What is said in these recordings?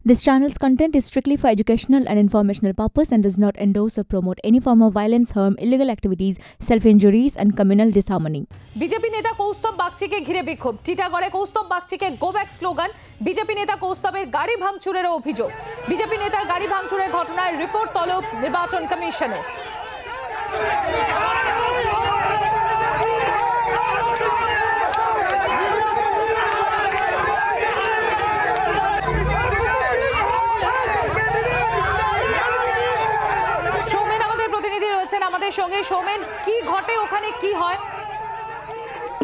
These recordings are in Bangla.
This channel's content is strictly for educational and informational purpose and does not endorse or promote any form of violence, harm, illegal activities, self-injuries and communal disharmony. BJP নেতা কৌস্তব বাগচিকে ঘিরে বিক্ষোভ। টিটাগড়ে কৌস্তব বাগচিকে গো ব্যাক স্লোগান। বিজেপি নেতা কৌস্তবের গাড়ি ভাঙচুরের অভিযোগ। বিজেপি নেতার গাড়ি ভাঙচুরের ঘটনায় রিপোর্ট তলব নির্বাচন কমিশনের। আমাদের সঙ্গে সৌমেন, কি ঘটে ওখানে, কি হয়?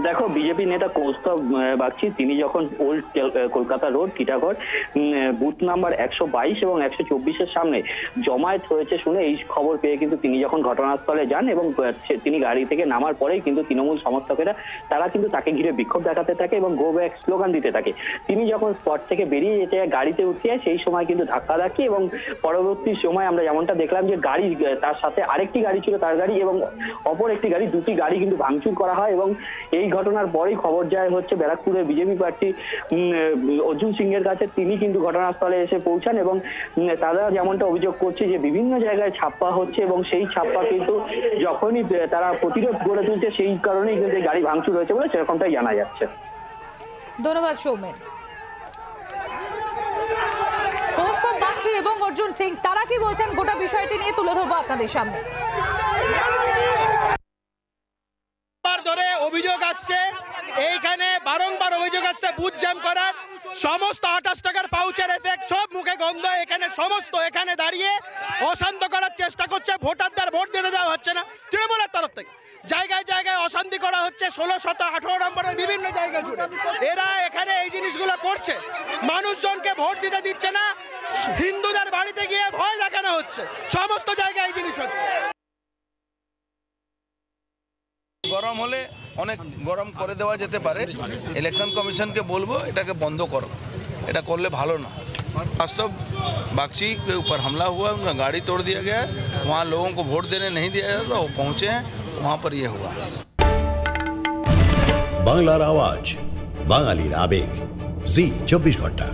দেখো, বিজেপি নেতা কৌস্তব বাগচি তিনি যখন old Kolkata road Titagarh booth number 122 এবং 124-এর সামনে জমায়েত হয়েছে শুনে এই খবর পেয়ে কিন্তু তিনি যখন ঘটনাস্থলে যান এবং তিনি গাড়ি থেকে নামার পরেই কিন্তু তৃণমূল সমর্থকেরা তারা কিন্তু তাকে ঘিরে বিক্ষোভ দেখাতে থাকে এবং গো ব্যাক স্লোগান দিতে থাকে। তিনি যখন স্পট থেকে বেরিয়ে যেতে গাড়িতে উঠতে যায় সেই সময় কিন্তু ধাক্কাধাক্কি এবং পরবর্তী সময় আমরা যেমনটা দেখলাম যে গাড়ি তার সাথে আরেকটি গাড়ি ছিল তার গাড়ি এবং অপর একটি গাড়ি, দুটি গাড়ি কিন্তু ভাঙচুর করা হয় এবং এই ঘটনার পরেই খবর যায় হচ্ছে ব্যারাকপুরের বিজেপি প্রার্থী অর্জুন সিং এর কাছে। তিনি কিন্তু ঘটনাস্থলে এসে পৌঁছান এবং তারা যেমনটা অভিযোগ করছে যে বিভিন্ন জায়গায় ছাপ্পা হচ্ছে এবং সেই ছাপ্পা কিন্তু যখনই তারা প্রতিরোধ গড়ে তুলছে সেই কারণেই কিন্তু গাড়ি ভাঙচুর হয়েছে বলে সেরকমটাই জানা যাচ্ছে। ধন্যবাদ সৌমেন। কৌস্তব বাগচি এবং অর্জুন সিং তারা কি বলছেন গোটা বিষয়টি নিয়ে তুলে ধরবো আপনাদের সামনে। অভিযোগ আসছে এইখানে, বারংবার অভিযোগ আসছে বুথ জ্যাম করার, সমস্ত 28 টাকার পাউচের এফেক্ট, সব মুখে গন্ধ, এখানে সমস্ত এখানে দাঁড়িয়ে অশান্ত করার চেষ্টা করছে। ভোটারদের ভোট দিতে দেওয়া হচ্ছে না তৃণমূলের তরফ থেকে, জায়গায় জায়গায় অশান্তি করা হচ্ছে 16, 17, 18 নম্বরের বিভিন্ন জায়গা জুড়ে এরা এখানে এই জিনিসগুলো করছে। মানুষজনকে ভোট দিতে দিচ্ছে না, হিন্দুদের বাড়িতে গিয়ে ভয় দেখানো হচ্ছে, সমস্ত জায়গায় এই জিনিস হচ্ছে। গরম হলে অনেক গরম করে দেওয়া যেতে পারে, ইলেকশন কমিশনকে বলবো এটাকে বন্ধ করো, এটা করলে ভালো না। कौस्तुभ बागची के ऊपर हमला हुआ, उनका गाड़ी तोड़ दिया गया, वहाँ लोगों को वोट देने नहीं दिया जाता, वो पहुँचे हैं, वहाँ पर ये हुआ। बांग्लार आवाज, बांगालीर आवेग, जी 24 घंटा।